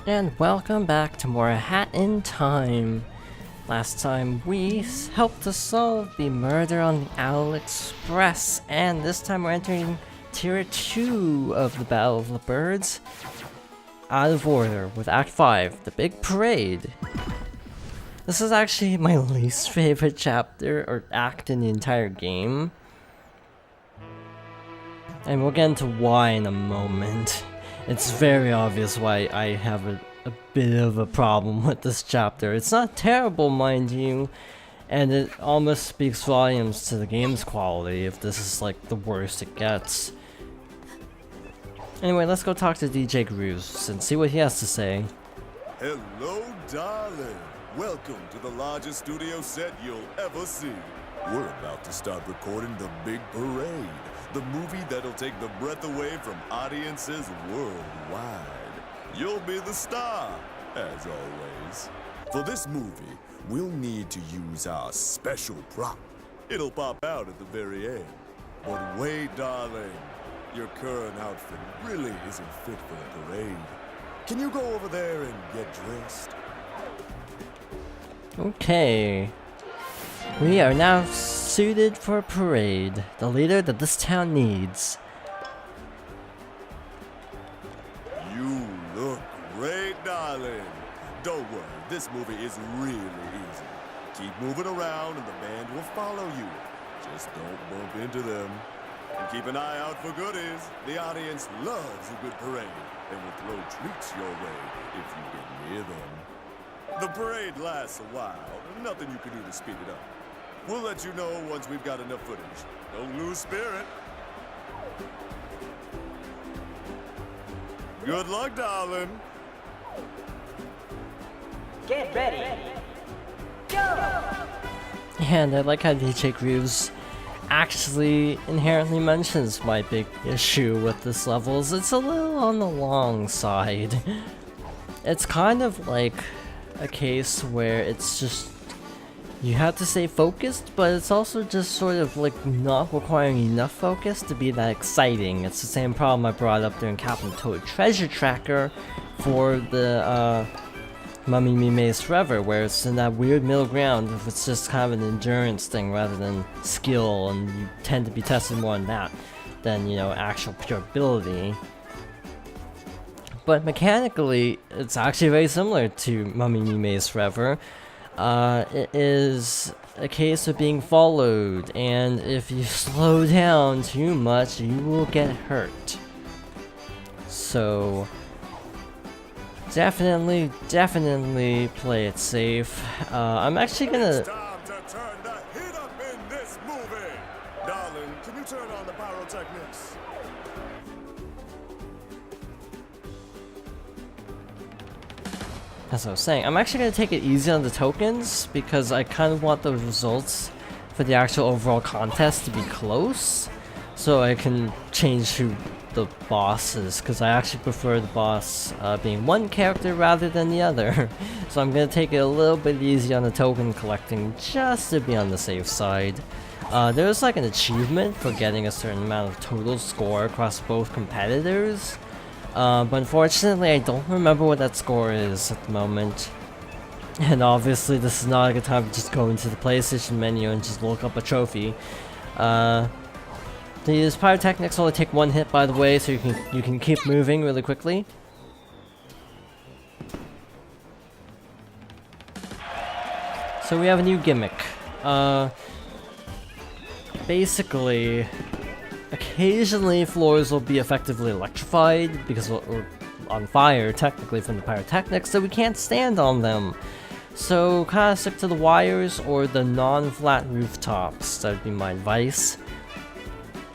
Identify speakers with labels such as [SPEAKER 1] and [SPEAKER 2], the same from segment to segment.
[SPEAKER 1] And welcome back to more Hat in Time. Last time we helped to solve the murder on the Owl Express, and this time we're entering Tier 2 of the Battle of the Birds. Out of order with Act 5, the Big Parade. This is actually my least favorite chapter or act in the entire game. And we'll get into why in a moment. It's very obvious why I have a bit of a problem with this chapter. It's not terrible, mind you, and it almost speaks volumes to the game's quality if this is like the worst it gets. Anyway, let's go talk to DJ Grooves and see what he has to say.
[SPEAKER 2] Hello, darling. Welcome to the largest studio set you'll ever see. We're about to start recording The Big Parade, the movie that'll take the breath away from audiences worldwide. You'll be the star, as always. For this movie, we'll need to use our special prop. It'll pop out at the very end. But wait, darling. Your current outfit really isn't fit for a parade. Can you go over there and get dressed?
[SPEAKER 1] Okay. We are now suited for a parade, the leader that this town needs.
[SPEAKER 2] You look great, darling. Don't worry, this movie is really easy. Keep moving around and the band will follow you. Just don't bump into them. And keep an eye out for goodies. The audience loves a good parade and will throw treats your way if you get near them. The parade lasts a while. Nothing you can do to speed it up. We'll let you know once we've got enough footage. Don't lose spirit. Good luck, darling.
[SPEAKER 3] Get ready. Go!
[SPEAKER 1] And I like how DJ Grooves actually inherently mentions my big issue with this levels. It's a little on the long side. It's kind of like a case where it's just you have to stay focused, but it's also just sort of like not requiring enough focus to be that exciting. It's the same problem I brought up during Captain Toad Treasure Tracker for the Mummy Me Maze Forever, where it's in that weird middle ground if it's just kind of an endurance thing rather than skill, and you tend to be tested more on that than, you know, actual pure ability. But mechanically, it's actually very similar to Mummy Me Maze Forever. It is a case of being followed, and if you slow down too much, you will get hurt. So definitely play it safe. I'm actually gonna...
[SPEAKER 2] It's time to turn the heat up in this movie. Darling, can you turn on the pyrotechnics?
[SPEAKER 1] As I was saying, I'm actually going to take it easy on the tokens because I kind of want the results for the actual overall contest to be close, so I can change who the boss is, because I actually prefer the boss being one character rather than the other. So I'm going to take it a little bit easy on the token collecting just to be on the safe side. There's like an achievement for getting a certain amount of total score across both competitors. But unfortunately, I don't remember what that score is at the moment. And obviously, this is not a good time to just go into the PlayStation menu and just look up a trophy. These pyrotechnics only take one hit, by the way, so you can keep moving really quickly. So we have a new gimmick. Basically, occasionally floors will be effectively electrified because we're on fire technically from the pyrotechnics, so we can't stand on them. So kind of stick to the wires or the non-flat rooftops. That would be my advice.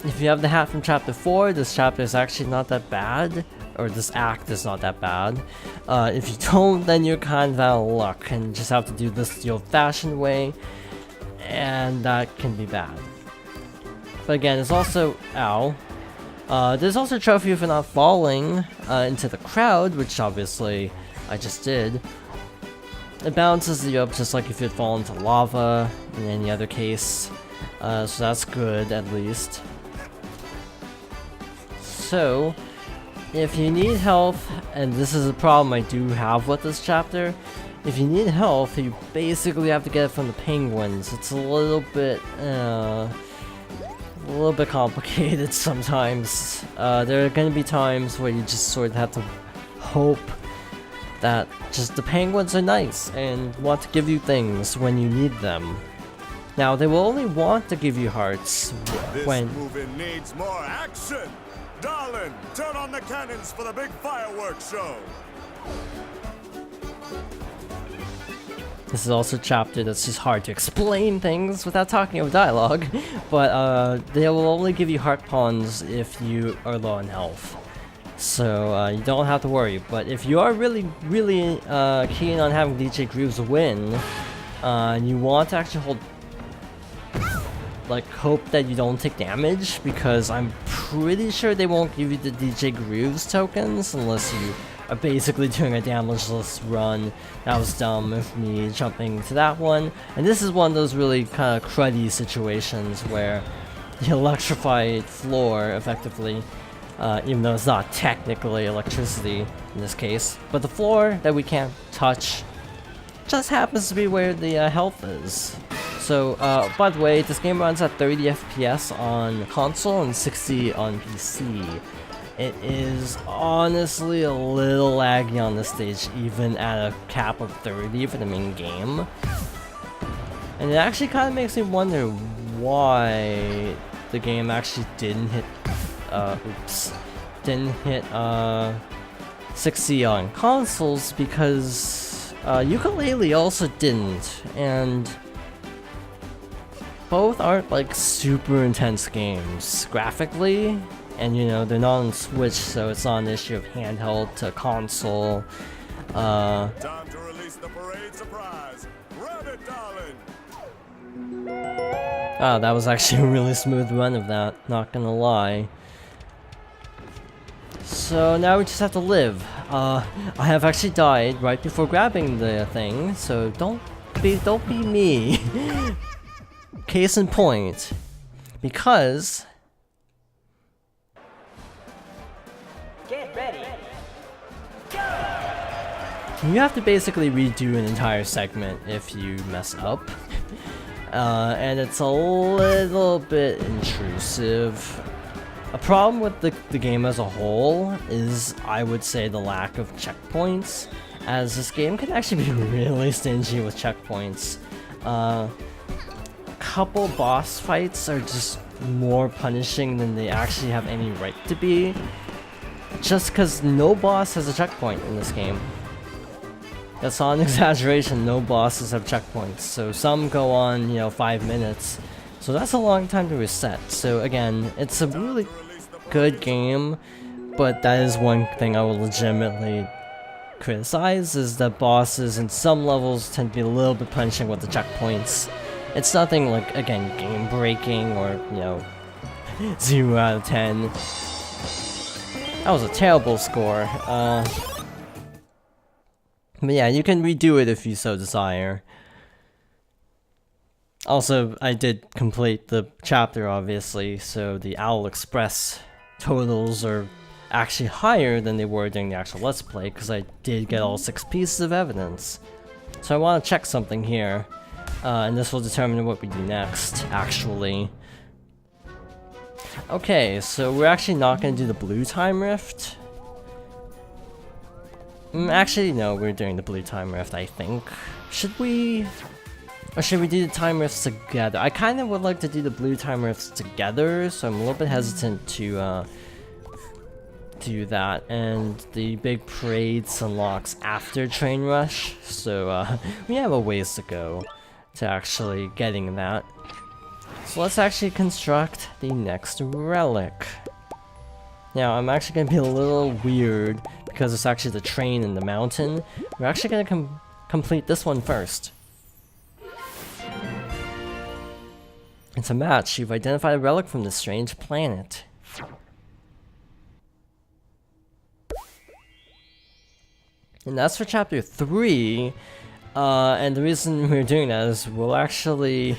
[SPEAKER 1] If you have the hat from chapter 4, this chapter is actually not that bad, or this act is not that bad. If you don't, then you're kind of out of luck and just have to do this the old-fashioned way, and that can be bad. But again, there's also... ow. There's also a trophy for not falling into the crowd, which obviously I just did. It balances you up just like if you'd fall into lava in any other case. So that's good, at least. So, if you need health, and this is a problem I do have with this chapter, if you need health, you basically have to get it from the penguins. It's a little bit complicated sometimes. There are going to be times where you just sort of have to hope that just the penguins are nice and want to give you things when you need them. Now, they will only want to give you hearts when...
[SPEAKER 2] This movie needs more action! Darlin, turn on the cannons for the big fireworks show!
[SPEAKER 1] This is also a chapter that's just hard to explain things without talking over dialogue, but they will only give you heart pawns if you are low on health. So you don't have to worry, but if you are really keen on having DJ Grooves win, and you want to actually hope that you don't take damage, because I'm pretty sure they won't give you the DJ Grooves tokens unless you are basically doing a damageless run. That was dumb of me jumping to that one. And this is one of those really kind of cruddy situations where the electrified floor effectively, even though it's not technically electricity in this case, but the floor that we can't touch just happens to be where the health is. So, by the way, this game runs at 30 FPS on console and 60 on PC. It is honestly a little laggy on this stage, even at a cap of 30 for the main game. And it actually kind of makes me wonder why the game actually didn't hit, didn't hit 60 on consoles, because Yooka-Laylee also didn't, and both aren't like super intense games graphically, and you know, they're not on Switch, so it's not an issue of handheld to console.
[SPEAKER 2] Time to release the parade surprise. Grab it, darling.
[SPEAKER 1] Ah, that was actually a really smooth run of that, not gonna lie. So now we just have to live. I have actually died right before grabbing the thing, so don't be me. Case in point, because
[SPEAKER 3] Get ready.
[SPEAKER 1] you have to basically redo an entire segment if you mess up. And it's a little bit intrusive. A problem with the game as a whole is, I would say, the lack of checkpoints, as this game can actually be really stingy with checkpoints. A couple boss fights are just more punishing than they actually have any right to be, just because no boss has a checkpoint in this game. That's not an exaggeration, no bosses have checkpoints, so some go on, you know, 5 minutes, so that's a long time to reset. So again, it's a really good game, but that is one thing I will legitimately criticize, is that bosses in some levels tend to be a little bit punishing with the checkpoints. It's nothing like, again, game breaking or, you know, 0 out of 10. That was a terrible score. But yeah, you can redo it if you so desire. Also, I did complete the chapter, obviously, so the Owl Express totals are actually higher than they were during the actual Let's Play, because I did get all 6 pieces of evidence. So I want to check something here, and this will determine what we do next, actually. Okay, so we're actually not going to do the blue time rift. Actually, no, we're doing the blue time rift, I think. Should we? Or should we do the time rifts together? I kind of would like to do the blue time rifts together, so I'm a little bit hesitant to do that. And the big parade unlocks after Train Rush, so we have a ways to go to actually getting that. So let's actually construct the next relic. Now, I'm actually going to be a little weird, because it's actually the train in the mountain. We're actually going to complete this one first. It's a match. You've identified a relic from this strange planet. And that's for chapter 3. And the reason we're doing that is we'll actually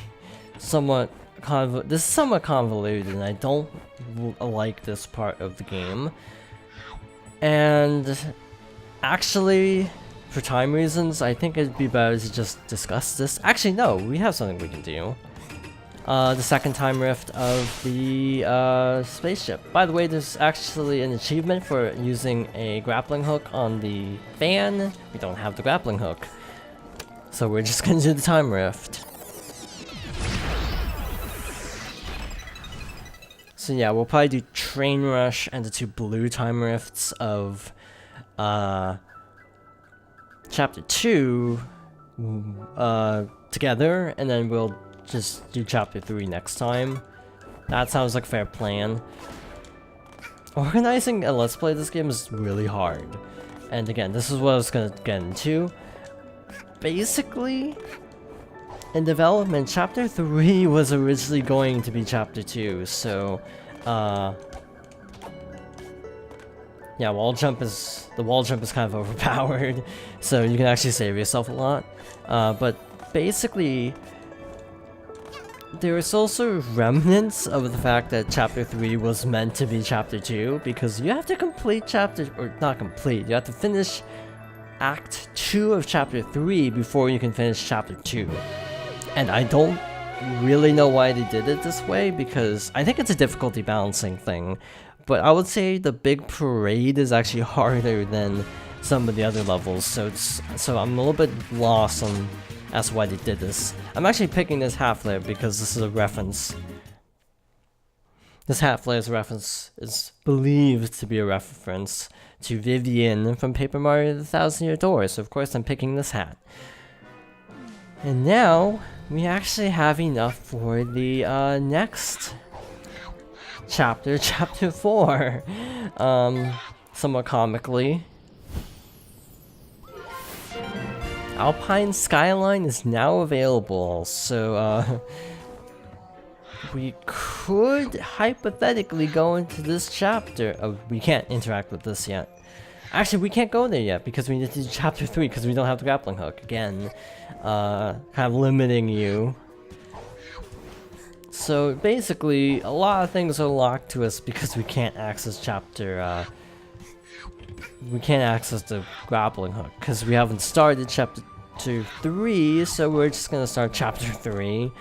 [SPEAKER 1] this is somewhat convoluted, and I don't like this part of the game. And actually, for time reasons, I think it'd be better to just discuss this. Actually, no, we have something we can do. The second time rift of the spaceship. By the way, there's actually an achievement for using a grappling hook on the fan. We don't have the grappling hook, so we're just gonna do the time rift. So yeah, we'll probably do Train Rush and the 2 blue time rifts of Chapter 2 together, and then we'll just do Chapter 3 next time. That sounds like a fair plan. Organizing a Let's Play this game is really hard. And again, this is what I was gonna get into. Basically, in development, Chapter 3 was originally going to be Chapter 2, so, yeah, the wall jump is kind of overpowered, so you can actually save yourself a lot. But basically, there is also remnants of the fact that Chapter 3 was meant to be Chapter 2, because you have to complete you have to finish Act 2 of Chapter 3 before you can finish Chapter 2. And I don't really know why they did it this way, because I think it's a difficulty balancing thing. But I would say the big parade is actually harder than some of the other levels, so I'm a little bit lost on as to why they did this. I'm actually picking this half-layer because this is a reference. This half-layer's reference is believed to be a reference to Vivian from Paper Mario: The Thousand Year Door, so of course I'm picking this hat. And now, we actually have enough for the next chapter, Chapter 4. Somewhat comically, Alpine Skyline is now available, so we could hypothetically go into this chapter. Oh, we can't interact with this yet. Actually, we can't go there yet because we need to do Chapter 3 because we don't have the grappling hook. Again, kind of limiting you. So basically, a lot of things are locked to us because we can't access we can't access the grappling hook because we haven't started Chapter 3, so we're just gonna start Chapter 3.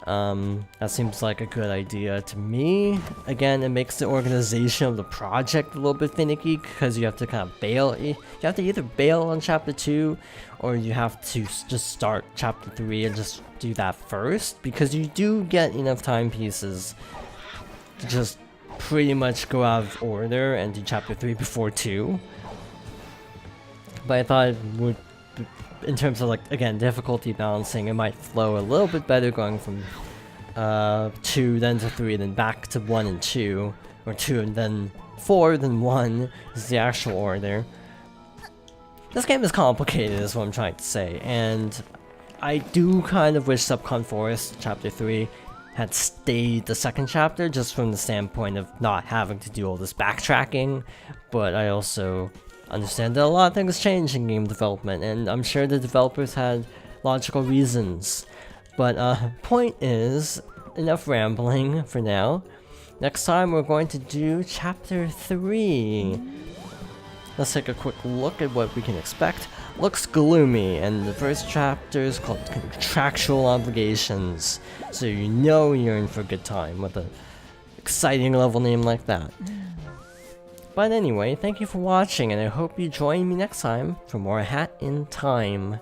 [SPEAKER 1] That seems like a good idea to me. Again, it makes the organization of the project a little bit finicky because you have to kind of bail. You have to either bail on Chapter 2 or you have to just start Chapter 3 and just do that first, because you do get enough time pieces to just pretty much go out of order and do Chapter 3 before 2. But I thought it would, in terms of, like, again, difficulty balancing, it might flow a little bit better going from 2 then to 3 then back to 1 and 2, or 2 and then 4 then 1 is the actual order. This game is complicated is what I'm trying to say, and I do kind of wish Subcon Forest Chapter 3 had stayed the second chapter, just from the standpoint of not having to do all this backtracking, but I also understand that a lot of things change in game development, and I'm sure the developers had logical reasons. But point is, enough rambling for now. Next time we're going to do Chapter 3. Let's take a quick look at what we can expect. Looks gloomy, and the first chapter is called Contractual Obligations, so you know you're in for a good time with an exciting level name like that. But anyway, thank you for watching, and I hope you join me next time for more Hat in Time.